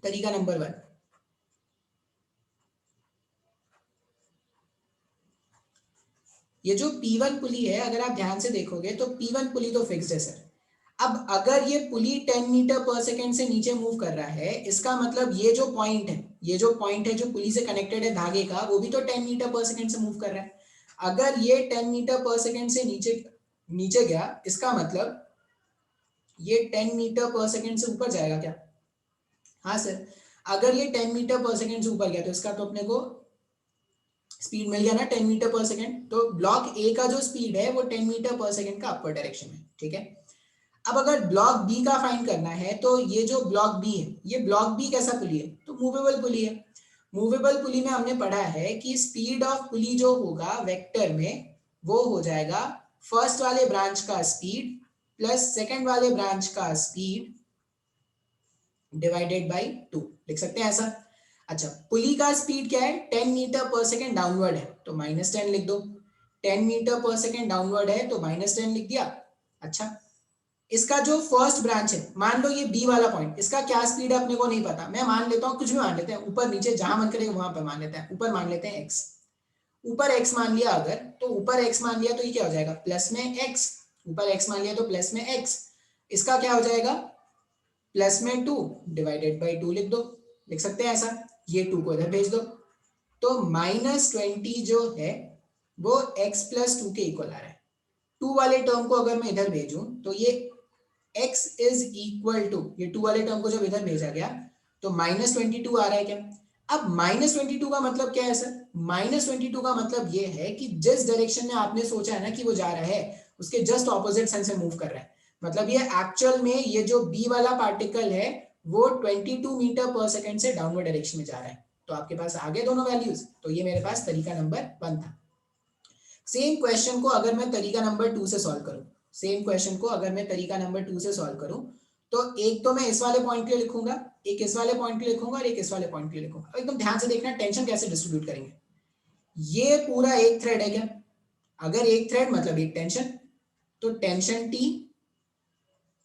A: तरीका नंबर 1, ये जो P1 पुली है अगर आप ध्यान से देखोगे तो P1 पुली तो फिक्स्ड है सर। अब अगर ये पुली 10 मीटर पर सेकेंड से नीचे मूव कर रहा है, इसका मतलब ये जो पॉइंट है, ये जो पॉइंट है जो पुली से कनेक्टेड है धागे का, वो भी तो 10 मीटर पर सेकेंड से मूव कर रहा है। अगर ये 10 मीटर पर सेकेंड से नीचे नीचे गया, इसका मतलब ये 10 मीटर पर सेकेंड से ऊपर जाएगा क्या? हाँ सर, अगर ये 10 मीटर पर सेकेंड से ऊपर गया तो इसका तो अपने को स्पीड मिल गया ना 10 मीटर पर सेकेंड। तो ब्लॉक ए का जो स्पीड है वो 10 मीटर पर सेकेंड का अपर डायरेक्शन है, ठीक है। अब अगर ब्लॉक बी का फाइंड करना है तो ये जो ब्लॉक बी है, ये ब्लॉक बी कैसा पुली है, तो मूवेबल पुली है। मूवेबल पुली में हमने पढ़ा है कि स्पीड ऑफ पुली जो होगा वेक्टर में, वो हो जाएगा फर्स्ट वाले ब्रांच का स्पीड प्लस सेकंड वाले ब्रांच का स्पीड डिवाइडेड बाई 2, लिख सकते हैं ऐसा। अच्छा, पुली का स्पीड क्या है, 10 मीटर पर सेकेंड डाउनवर्ड है तो -10 लिख दो, 10 मीटर पर सेकेंड डाउनवर्ड है तो -10 लिख दिया। अच्छा, इसका जो फर्स्ट ब्रांच है, मान लो ये बी वाला पॉइंट, इसका क्या स्पीड है अपने को नहीं पता, मैं मान लेता हूँ कुछ भी मान लेते हैं, ऊपर नीचे जहां मन करेगा वहां पर मान लेते हैं, ऊपर मान लेते हैं एक्स, ऊपर एक्स मान लिया अगर, तो ऊपर एक्स मान लिया तो ये क्या हो जाएगा, प्लस में एक्स, ऊपर एक्स मान लिया तो प्लस में एक्स, इसका क्या हो जाएगा प्लस में 2 डिवाइडेड बाई 2 लिख दो, लिख सकते हैं ऐसा। ये 2 को इधर भेज दो, तो -20 जो है वो x प्लस 2 के इक्वल आ रहा है। 2 वाले टर्म को अगर मैं इधर भेजूं तो ये x इज इक्वल टू, ये 2 वाले टर्म को जब इधर भेजा गया तो -22 आ रहा है क्या? अब -22 का मतलब क्या है सर, -22 का मतलब ये है कि जिस डायरेक्शन में आपने सोचा है ना कि वो जा रहा है, उसके जस्ट ऑपोजिट साइड से मूव कर रहा है। मतलब ये एक्चुअल में ये जो बी वाला पार्टिकल है वो 22 मीटर पर सेकेंड से डाउनवर्ड डायरेक्शन में जा रहा है। तो आपके पास आ गए दोनों वैल्यूज, तो ये मेरे पास तरीका नंबर 1 था। सेम क्वेश्चन को अगर मैं तरीका नंबर 2 से सॉल्व करूं, सेम क्वेश्चन को अगर मैं तरीका नंबर 2 से सॉल्व करूं, तो एक तो मैं इस वाले पॉइंट के लिए लिखूंगा, एक इस वाले पॉइंट के लिए लिखूंगा और एक इस वाले पॉइंट के लिए लिखूंगा। एकदम ध्यान से देखना टेंशन कैसे डिस्ट्रीब्यूट करेंगे। ये पूरा एक थ्रेड है क्या? अगर एक थ्रेड मतलब एक टेंशन, तो tension T,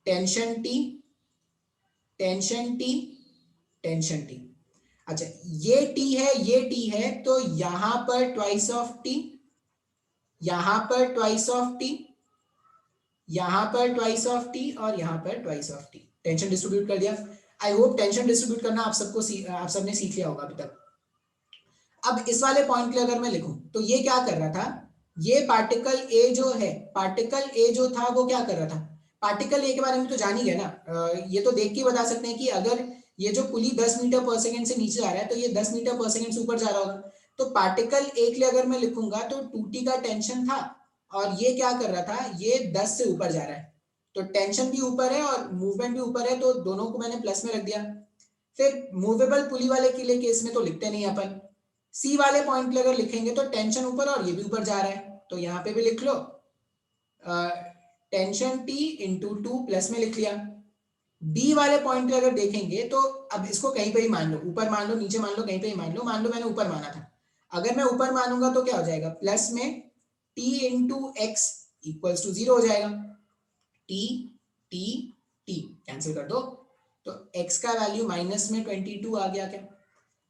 A: tension T, tension T, tension T. अच्छा, ये टी है, ये टी है, तो यहां पर ट्वाइस ऑफ टी, यहां पर ट्वाइस ऑफ टी, यहां पर ट्वाइस ऑफ टी और यहां पर twice of T. Tension distribute कर दिया। आई होप टेंशन डिस्ट्रीब्यूट करना आप सबको आप सबने सीख लिया होगा अभी तक। अब इस वाले पॉइंट के लिए अगर मैं लिखूं तो ये क्या कर रहा था, ये पार्टिकल ए जो है, पार्टिकल ए जो था वो क्या कर रहा था, पार्टिकल ए के बारे में तो जान ही गया ना, ये तो देख के बता सकते हैं कि अगर ये जो पुली 10 मीटर पर सेकेंड से नीचे जा रहा है तो ये 10 मीटर पर सेकेंड से ऊपर जा रहा होगा। तो पार्टिकल ए के लिए अगर मैं लिखूंगा तो 2t का टेंशन था और ये क्या कर रहा था, ये 10 से ऊपर जा रहा है, तो टेंशन भी ऊपर है और मूवमेंट भी ऊपर है, तो दोनों को मैंने प्लस में रख दिया। फिर मूवेबल पुली वाले के लिए केस में तो लिखते नहीं अपन, सी वाले पॉइंट पे अगर लिखेंगे तो टेंशन ऊपर और ये भी ऊपर जा रहा है, तो यहाँ पे भी लिख लो टेंशन टी इंटू 2 प्लस में लिख लिया। बी वाले पॉइंट पे अगर देखेंगे तो अब इसको कहीं पे ही मान लो, ऊपर मान लो नीचे मान लो कहीं पे ही मान लो मैंने ऊपर माना था, अगर मैं ऊपर मानूंगा तो क्या हो जाएगा, प्लस में T into X equals to 0 हो जाएगा, टी टी टी कैंसिल कर दो, तो x का वैल्यू -22 आ गया क्या?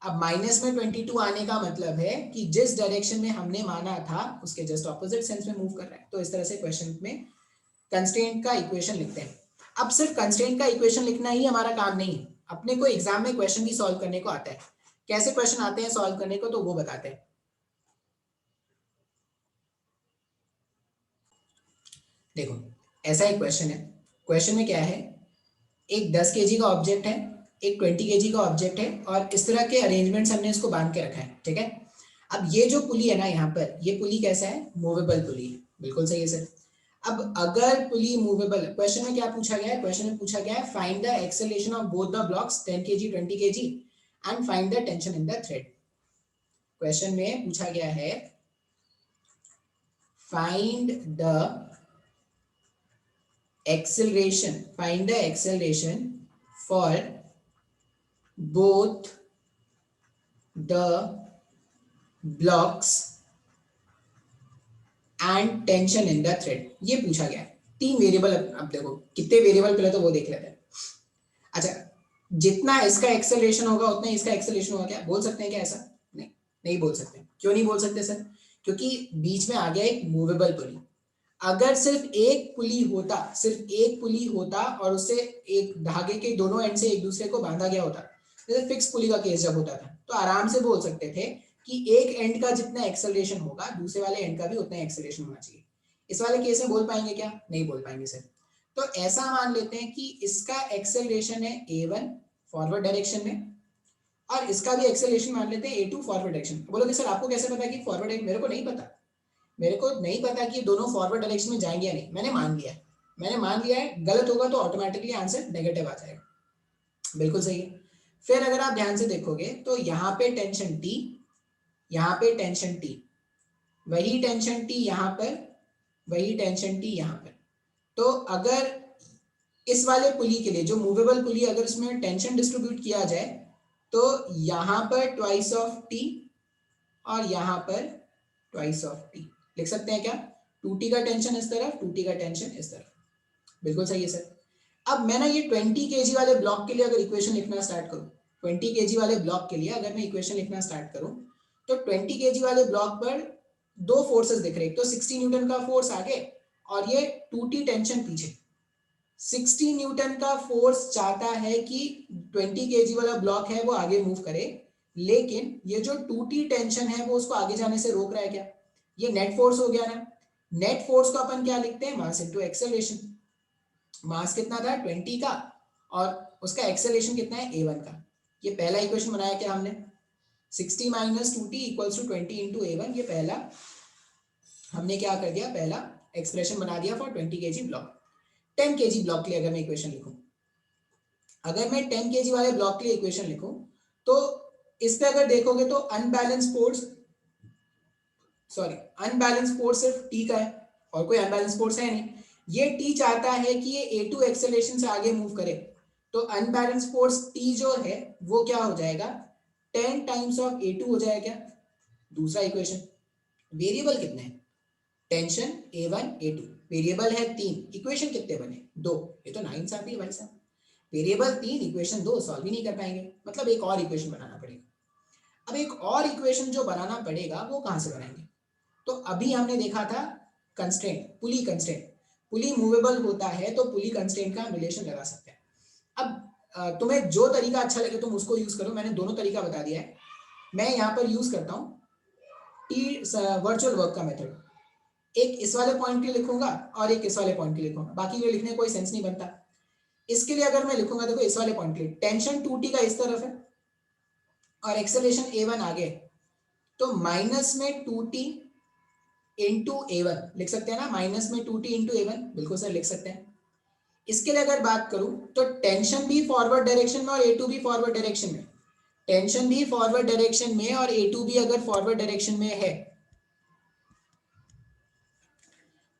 A: अब -22 आने का मतलब है कि जिस डायरेक्शन में हमने माना था उसके जस्ट ऑपोजिट सेंस में मूव कर रहा है। तो इस तरह से क्वेश्चन में कंस्ट्रेंट का इक्वेशन लिखते हैं। अब सिर्फ कंस्ट्रेंट का इक्वेशन लिखना ही हमारा काम नहीं है, अपने को एग्जाम में क्वेश्चन भी सॉल्व करने को आता है। कैसे क्वेश्चन आते हैं सॉल्व करने को, तो वो बताते हैं। देखो ऐसा एक क्वेश्चन है, क्वेश्चन में क्या है, एक 10 केजी का ऑब्जेक्ट है, एक 20 केजी का ऑब्जेक्ट है और इस तरह के अरेंजमेंट्स हमने इसको बांध के रखा है, ठीक है। अब ये जो पुली है ना यहाँ पर, ये पुली कैसा है, मूवेबल पुली है, बिल्कुल सही है सर। अब अगर पुली मूवेबल, क्वेश्चन में क्या पूछा गया है, क्वेश्चन में पूछा गया है find the acceleration of both the blocks 10 kg 20 kg and find the tension in the thread. Question में पूछा गया है find the acceleration for both the blocks and tension in the thread, ये पूछा गया है। 3 वेरिएबल, अब देखो कितने वेरिएबल पहले तो वो देख लेते हैं। अच्छा, जितना इसका एक्सेलरेशन होगा उतना इसका एक्सेलरेशन होगा, क्या बोल सकते हैं क्या ऐसा? नहीं, नहीं बोल सकते। क्यों नहीं बोल सकते सर? क्योंकि बीच में आ गया एक मूवेबल पुली। अगर सिर्फ एक पुली होता, सिर्फ एक पुली होता और उससे एक धागे के दोनों एंड से एक दूसरे को बांधा गया होता, जैसे फिक्स पुली का केस जब होता था, तो आराम से बोल सकते थे कि एक एंड का जितना एक्सेलरेशन होगा दूसरे वाले एंड का भी उतना एक्सेलरेशन होना चाहिए। इस वाले केस में बोल पाएंगे क्या? नहीं बोल पाएंगे सर। तो ऐसा मान लेते हैं कि इसका एक्सेलरेशन है a1 फॉरवर्ड डायरेक्शन में, और इसका भी एक्सेलरेशन मान लेते हैं a2 फॉरवर्ड डायरेक्शन। बोलोगे सर आपको कैसे पता कि फॉरवर्ड है? मेरे को नहीं पता, मेरे को नहीं पता कि दोनों फॉरवर्ड डायरेक्शन में जाएंगे या नहीं। मैंने मान लिया है, मैंने मान लिया है। गलत होगा तो ऑटोमेटिकली आंसर नेगेटिव आ जाएगा। बिल्कुल सही है। फिर अगर आप ध्यान से देखोगे तो यहाँ पे टेंशन T, यहाँ पे टेंशन T, वही टेंशन T यहाँ पर, वही टेंशन T यहाँ पर। तो अगर इस वाले पुली के लिए जो मूवेबल पुली, अगर इसमें टेंशन डिस्ट्रीब्यूट किया जाए तो यहाँ पर ट्वाइस ऑफ T और यहाँ पर ट्वाइस ऑफ T लिख सकते हैं क्या? 2T का टेंशन इस तरफ, 2T का टेंशन इस तरफ। बिल्कुल सही है सर। अब मैं ना ये 20 kg वाले ब्लॉक के लिए अगर इक्वेशन लिखना स्टार्ट करूं, 20 kg वाले ब्लॉक के लिए अगर मैं इक्वेशन लिखना स्टार्ट करूं, तो 20 kg वाले ब्लॉक पर दो फोर्सेस दिख रहे हैं। तो 60 न्यूटन का फोर्स आगे और ये 2T टेंशन पीछे। 60 न्यूटन का फोर्स चाहता है कि 20 kg वाला ब्लॉक है वो आगे मूव करे, लेकिन ये जो 2T टेंशन है वो उसको आगे जाने से रोक रहा है। क्या ये नेट फोर्स हो गया ना? नेट फोर्स को अपन क्या लिखते हैं? Mass into acceleration. मास कितना था? 20 का, और उसका एक्सेलरेशन कितना है? a1 का। ये पहला इक्वेशन बनाया क्या हमने? 60 minus 2T equals to 20 into a1। ये पहला हमने क्या कर दिया? पहला एक्सप्रेशन बना दिया for 20 kg block. 10 kg block के लिए अगर मैं इक्वेशन लिखूं, अगर मैं 10 kg वाले ब्लॉक के लिए इक्वेशन लिखूं, तो इस पे अगर देखोगे तो unbalance force, sorry unbalance force सिर्फ T का है और कोई अनबैलेंस फोर्स है नहीं। ये T चाहता है कि ये a2 एक्सेलरेशन से आगे मूव करे, तो अनबैलेंस फोर्स T जो है वो क्या हो जाएगा? 10 टाइम्स ऑफ a2 हो जाएगा क्या? दूसरा इक्वेशन। वेरिएबल कितने हैं? टेंशन a1 a2, वेरिएबल है 3, इक्वेशन कितने बने? 2। ये तो नाइंसाफी है भाई साहब, वेरिएबल 3 इक्वेशन 2, सॉल्व ही नहीं कर पाएंगे, मतलब एक और इक्वेशन बनाना पड़ेगा। अब एक और इक्वेशन जो बनाना पड़ेगा वो कहां से बनाएंगे? तो अभी हमने देखा था कंस्ट्रेंट, पुली कंस्ट्रेंट। पुली मूवेबल होता है तो पुली कंस्ट्रेंट का रिलेशन लगा सकते हैं। अब तुम्हें जो तरीका अच्छा लगे तुम उसको यूज करो, मैंने दोनों तरीका बता दिया है। मैं यहाँ पर यूज करता हूँ वर्चुअल वर्क का मेथड। एक इस वाले पॉइंट के लिए लिखूंगा और एक इस वाले पॉइंट के लिए लिखूंगा, बाकी के लिखने कोई सेंस नहीं बनता। इसके लिए अगर मैं लिखूंगा, देखो इस वाले पॉइंट के लिए टेंशन 2T का इस तरफ है और एक्सेलरेशन a1 आगे, तो माइनस में 2T इंटू a1 लिख सकते हैं ना? माइनस में 2T इंटू a1, बिल्कुल सर लिख सकते हैं। इसके लिए अगर बात करूं तो टेंशन भी फॉरवर्ड डायरेक्शन में और a2 भी फॉरवर्ड डायरेक्शन में, टेंशन भी फॉरवर्ड डायरेक्शन में और a2 भी अगर फॉरवर्ड डायरेक्शन में है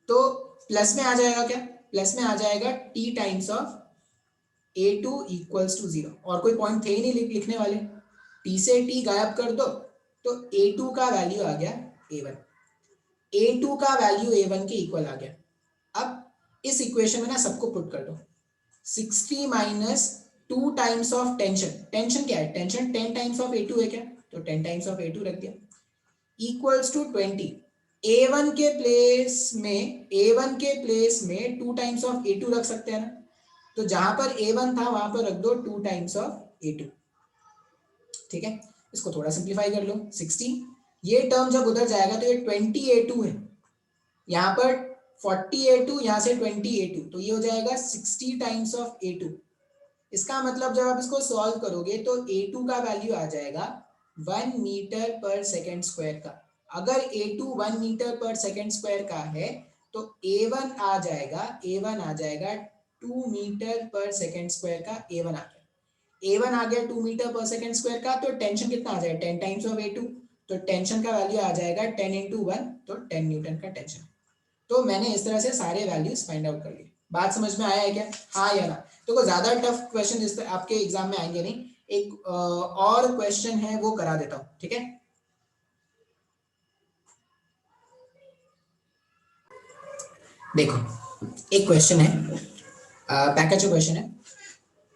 A: तो प्लस में आ जाएगा क्या? प्लस में आ जाएगा T times of a2 equals to 0। और कोई पॉइंट थे ही नहीं लिखने वाले, T से T गायब कर दो तो a2 का वैल्यू आ गया a1, a2 का वैल्यू a1 के इक्वल आ गया। अब इस इक्वेशन में ना सबको पुट कर दो। 60 minus 2 times of tension, tension क्या है? टेंशन 10 टाइम्स ऑफ a2 है क्या? तो 10 टाइम्स ऑफ a2 रख दिया, इक्वल्स टू 20। a1 के प्लेस में, a1 के प्लेस में 2 टाइम्स ऑफ a2 रख सकते हैं ना? तो जहां पर a1 था वहां पर रख दो 2 टाइम्स ऑफ a2। ठीक है, इसको थोड़ा सिंप्लीफाई कर लो। 60, ये टर्म जब उधर जाएगा तो ये 20 a2 है, यहाँ पर 40 a2, यहाँ से 20 a2, तो ये हो जाएगा 60 टाइम्स ऑफ a2। इसका मतलब जब आप इसको सॉल्व करोगे तो a2 का वैल्यू आ जाएगा 1 मीटर पर सेकेंड स्क्वायर का। अगर a2 1 metre per second square का है तो a1 आ जाएगा 2 मीटर पर सेकेंड स्क्वायर का। a1 आ गया 2 मीटर पर सेकेंड स्क्वायर का, तो टेंशन कितना आ जाएगा? 10 टाइम्स ऑफ a2, तो टेंशन का वैल्यू आ जाएगा 10 इंटू 1, तो 10 न्यूटन का टेंशन। तो मैंने इस तरह से सारे वैल्यूज फाइंड आउट कर लिए। बात समझ में आया है क्या? हाँ या ना? तो कोई ज्यादा टफ क्वेश्चन इस आपके एग्जाम में आएंगे नहीं। एक और क्वेश्चन है वो करा देता हूँ, ठीक है? देखो एक क्वेश्चन है, पैकेज क्वेश्चन है,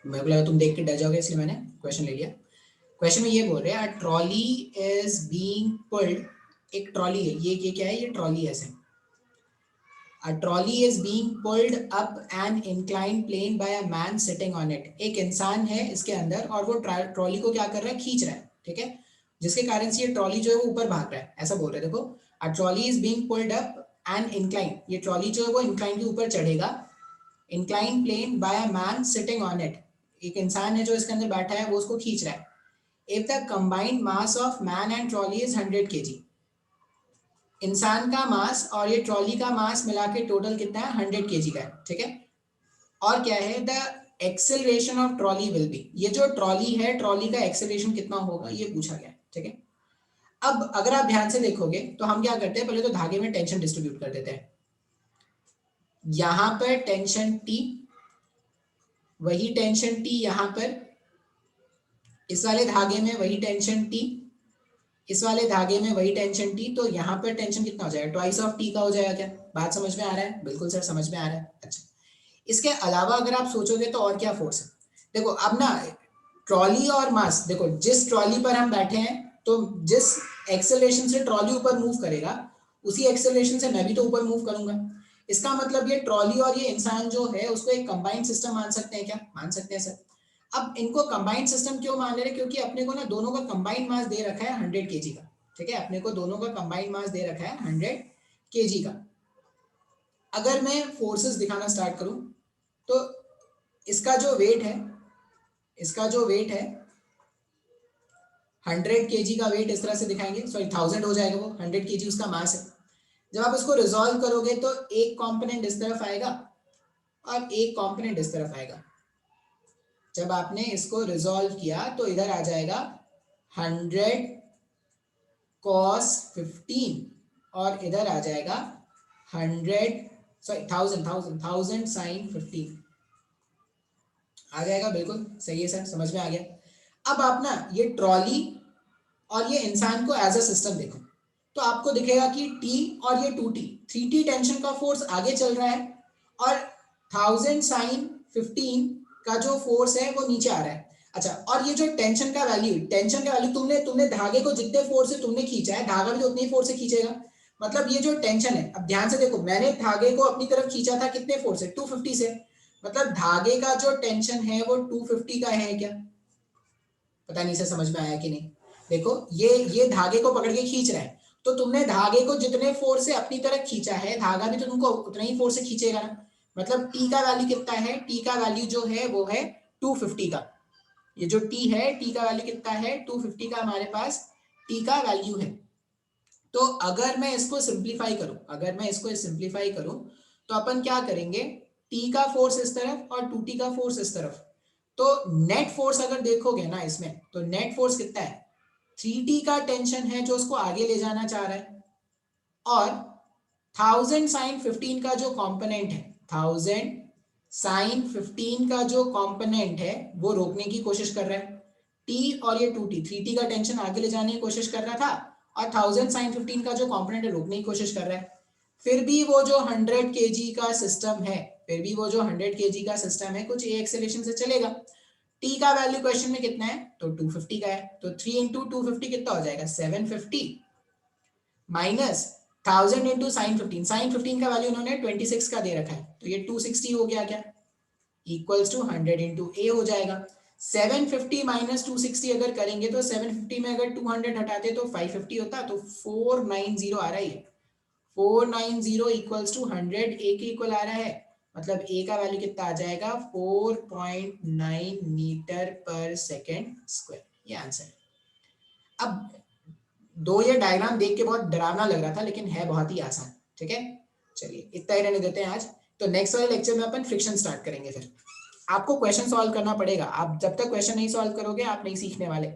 A: मेरे को लगा तुम देख के डर जाओगे इसलिए मैंने क्वेश्चन ले लिया। क्वेश्चन में ये बोल रहे हैं ट्रॉली इज बीइंग पुल्ड, एक ट्रॉली है, ये क्या है, ये ट्रॉली ऐसे, A trolley is being pulled up an inclined plane by a man sitting on it। एक इंसान है इसके अंदर और वो ट्रॉली को क्या कर रहा है, खींच रहा है, ठीक है, जिसके कारण से ये ट्रॉली जो है वो ऊपर भाग रहा है, ऐसा बोल रहे हैं। देखो a trolley is being pulled up an incline, ये ट्रॉली जो है वो इंक्लाइन के ऊपर चढ़ेगा, inclined plane by a man sitting on it, एक इंसान है जो इसके अंदर बैठा है वो उसको खींच रहा है। If the combined mass of man and trolley is 100 kg, इंसान का मास और ये ट्रॉली का मास मिला के टोटल कितना है, 100 kg का है, ठीक है। और क्या है, the acceleration of trolley will be, ये जो ट्रॉली है ट्रॉली का एक्सेलरेशन कितना होगा ये पूछा गया है, ठीक है। अब अगर आप ध्यान से देखोगे तो हम क्या करते हैं, पहले तो धागे में टेंशन डिस्ट्रीब्यूट कर देते हैं, यहां पर टेंशन टी, वही टेंशन टी यहां पर, इस वाले धागे में वही टेंशन टी, इस वाले धागे में वही टेंशन टी, तो यहाँ पर टेंशन कितना हो जाएगा, ट्वाइस ऑफ टी का हो जाएगा। क्या बात समझ में आ रहा है? बिल्कुल सर समझ में आ रहा है। अच्छा, इसके अलावा अगर आप सोचोगे तो और क्या फोर्स है, देखो अब ना ट्रॉली और मास, देखो जिस ट्रॉली पर हम बैठे हैं तो जिस एक्सेलरेशन से ट्रॉली ऊपर मूव करेगा उसी एक्सेलरेशन से मैं भी तो ऊपर मूव करूंगा। इसका मतलब ये ट्रॉली और ये इंसान जो है उसको एक कंबाइंड सिस्टम मान सकते हैं क्या? मान सकते हैं सर। अब इनको कंबाइंड सिस्टम क्यों मान ले रहे, क्योंकि अपने को ना दोनों का कंबाइंड मास दे रखा है 100 kg का, ठीक है, अपने को दोनों का कंबाइंड मास दे रखा है 100 kg का। अगर मैं फोर्सेस दिखाना स्टार्ट करूं तो इसका जो वेट है, इसका जो वेट है 100 kg का वेट इस तरह से दिखाएंगे, सॉरी 1000 हो जाएगा, वो 100 kg उसका मास है। जब आप इसको रिजॉल्व करोगे तो एक कंपोनेंट इस तरफ आएगा और एक कंपोनेंट इस तरफ आएगा। जब आपने इसको रिजॉल्व किया तो इधर आ जाएगा 100 cos 15 और इधर आ जाएगा 1000 sin 15 आ जाएगा। बिल्कुल सही है सर, समझ में आ गया। अब आप ना ये ट्रॉली और ये इंसान को एज अ सिस्टम देखो तो आपको दिखेगा कि T और ये 2T 3T टेंशन का फोर्स आगे चल रहा है और 1000 sin 15 का जो फोर्स है वो नीचे आ रहा है। अच्छा, और ये जो टेंशन का वैल्यू तुमने धागे को जितने फोर्स से तुमने खींचा है धागा भी तो उतने ही फोर्स से खींचेगा। मतलब ये जो टेंशन है, अब ध्यान से देखो, मैंने धागे को अपनी तरफ खींचा था कितने फोर्स से, 250 से, मतलब धागे का जो टेंशन है वो 250 का है क्या? पता नहीं सर समझ में आया कि नहीं। देखो ये धागे को पकड़ के खींच रहा है तो तुमने धागे को जितने फोर्स से अपनी तरफ खींचा है धागा भी तो तुमको उतना ही फोर्स से खींचेगा ना। मतलब टी का वैल्यू कितना है, टी का वैल्यू जो है वो है 250 का। ये जो टी है, टी का वैल्यू कितना है, 250 का हमारे पास टी का वैल्यू है। तो अगर मैं इसको सिंप्लीफाई करूं तो अपन क्या करेंगे, टी का फोर्स इस तरफ और 2T का फोर्स इस तरफ, तो नेट फोर्स अगर देखोगे ना इसमें तो नेट फोर्स कितना है, 3T का टेंशन है जो उसको आगे ले जाना चाह रहा है और 1000 sin 15 का जो कंपोनेंट है, 1000 sin 15 का जो कंपोनेंट है वो रोकने की कोशिश कर रहा है। T और ये 2T 3T का टेंशन आगे ले जाने की कोशिश कर रहा था और 1000 sin 15 का जो कंपोनेंट है रोकने की कोशिश कर रहा है। फिर भी वो जो 100 kg का सिस्टम है, कुछ एक्सेलरेशन से चलेगा। T का वैल्यू क्वेश्चन में कितना है, तो 250 का है, तो 3 into 250 कितना हो जाएगा, 750 माइनस 1000 into sin 15 का वैल्यू उन्होंने 26 का दे रखा है तो ये 260 हो गया क्या, इक्वल्स टू 100 into a हो जाएगा। 750 माइनस 260 अगर करेंगे तो 750 में अगर 200 हटाते तो 550 होता, तो 490 आ रहा है, 490 इक्वल्स टू 100 a के इक्वल आ रहा है। मतलब a का वैल्यू कितना आ जाएगा, 4.9 मीटर पर सेकेंड स्क्वायर, ये आंसर है। अब दो ये डायग्राम देख के बहुत डरावना लग रहा था लेकिन है बहुत ही आसान, ठीक है। चलिए इतना ही रहने देते हैं आज, तो नेक्स्ट वाले लेक्चर में अपन फ्रिक्शन स्टार्ट करेंगे। फिर आपको क्वेश्चन सॉल्व करना पड़ेगा, आप जब तक क्वेश्चन नहीं सॉल्व करोगे आप नहीं सीखने वाले।